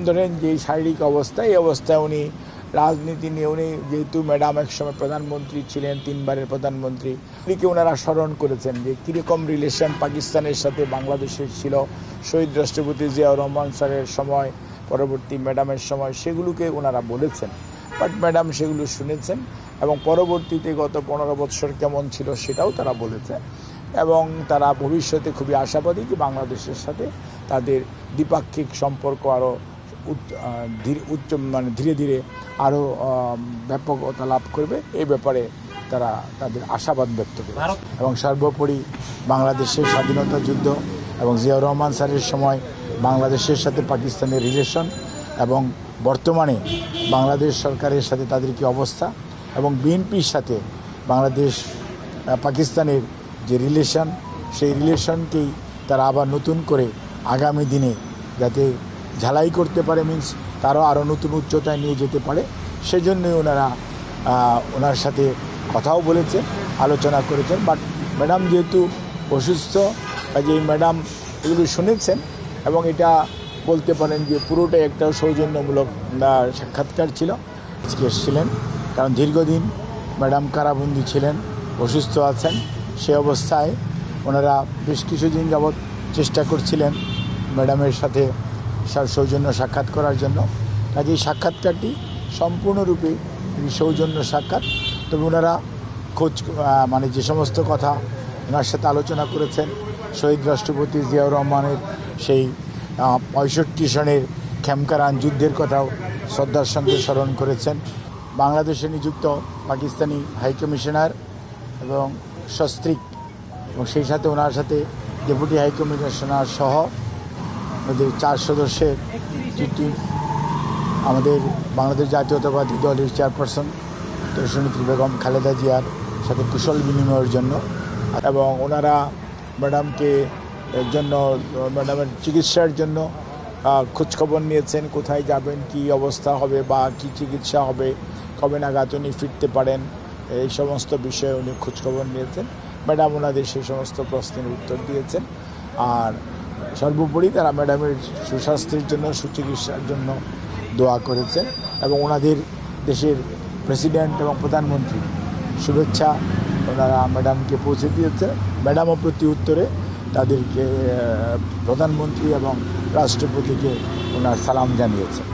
ধরেন যে শারীরিক অবস্থা, এই অবস্থায় উনি রাজনীতি নিয়ে উনি যেহেতু ম্যাডাম একসময় প্রধানমন্ত্রী ছিলেন, 3 বারের প্রধানমন্ত্রী, উনিকে ওনারা স্মরণ করেছেন যে কীরকম রিলেশন পাকিস্তানের সাথে বাংলাদেশের ছিল শহীদ রাষ্ট্রপতি জিয়াউর রহমান স্যারের সময়, পরবর্তী ম্যাডামের সময়, সেগুলোকে ওনারা বলেছেন। বাট ম্যাডাম সেগুলো শুনেছেন এবং পরবর্তীতে গত 15 বৎসর কেমন ছিল সেটাও তারা বলেছে এবং তারা ভবিষ্যতে খুবই আশাবাদী যে বাংলাদেশের সাথে তাদের দ্বিপাক্ষিক সম্পর্ক আরও ধীরে ধীরে আরও ব্যাপকতা লাভ করবে। এই ব্যাপারে তারা তাদের আশাবাদ ব্যক্ত করে এবং সর্বোপরি বাংলাদেশের স্বাধীনতা যুদ্ধ এবং জিয়াউর রহমান স্যারের সময় বাংলাদেশের সাথে পাকিস্তানের রিলেশন এবং বর্তমানে বাংলাদেশ সরকারের সাথে তাদের কী অবস্থা এবং বিএনপির সাথে বাংলাদেশ পাকিস্তানের যে রিলেশন, সেই রিলেশনকেই তারা আবার নতুন করে আগামী দিনে যাতে ঝালাই করতে পারে, মিনস তারও আরও নতুন উচ্চতায় নিয়ে যেতে পারে, সেজন্যই ওনার সাথে কথাও বলেছেন, আলোচনা করেছেন। বাট ম্যাডাম যেহেতু অসুস্থ, কাজে ম্যাডাম এগুলো শুনেছেন এবং এটা বলতে পারেন যে পুরোটাই একটা সৌজন্যমূলক সাক্ষাৎকার ছিল। আজকে এসেছিলেন কারণ দীর্ঘদিন ম্যাডাম কারাবন্দী ছিলেন, অসুস্থ আছেন। সে অবস্থায় ওনারা বেশ কিছুদিন যাবৎ চেষ্টা করছিলেন ম্যাডামের সাথে সৌজন্য সাক্ষাৎ করার জন্য। কাজে এই সাক্ষাৎকারটি সম্পূর্ণরূপে সৌজন্য সাক্ষাৎ। তবে ওনারা যে সমস্ত কথা ওনার সাথে আলোচনা করেছেন, শহীদ রাষ্ট্রপতি জিয়াউর রহমানের সেই 65 সনের খেমকারান যুদ্ধের কথাও শ্রদ্ধার সঙ্গে স্মরণ করেছেন। বাংলাদেশে নিযুক্ত পাকিস্তানি হাইকমিশনার এবং সস্ত্রীক এবং সেই সাথে ওনার সাথে ডেপুটি হাইকমিশনার সহ ওদের 4 সদস্যের টিম আমাদের বাংলাদেশ জাতীয়তাবাদী দলের চেয়ারপারসন দেশনেত্রী বেগম খালেদা জিয়ার সাথে কুশল বিনিময়ের জন্য এবং ওনারা ম্যাডামের চিকিৎসার জন্য খোঁজখবর নিয়েছেন, কোথায় যাবেন, কি অবস্থা হবে বা কি চিকিৎসা হবে, কবে নাগাদ উনি ফিরতে পারেন, এই সমস্ত বিষয়ে উনি খোঁজখবর নিয়েছেন। ম্যাডাম ওনাদের সেই সমস্ত প্রশ্নের উত্তর দিয়েছেন। আর সর্বোপরি তারা ম্যাডামের সুস্বাস্থ্যের জন্য, সুচিকিৎসার জন্য দোয়া করেছেন এবং ওনাদের দেশের প্রেসিডেন্ট এবং প্রধানমন্ত্রী শুভেচ্ছা ওনারা ম্যাডামকে পৌঁছে দিয়েছে। ম্যাডামও প্রতি উত্তরে তাদেরকে প্রধানমন্ত্রী এবং রাষ্ট্রপতিকে ওনার সালাম জানিয়েছেন।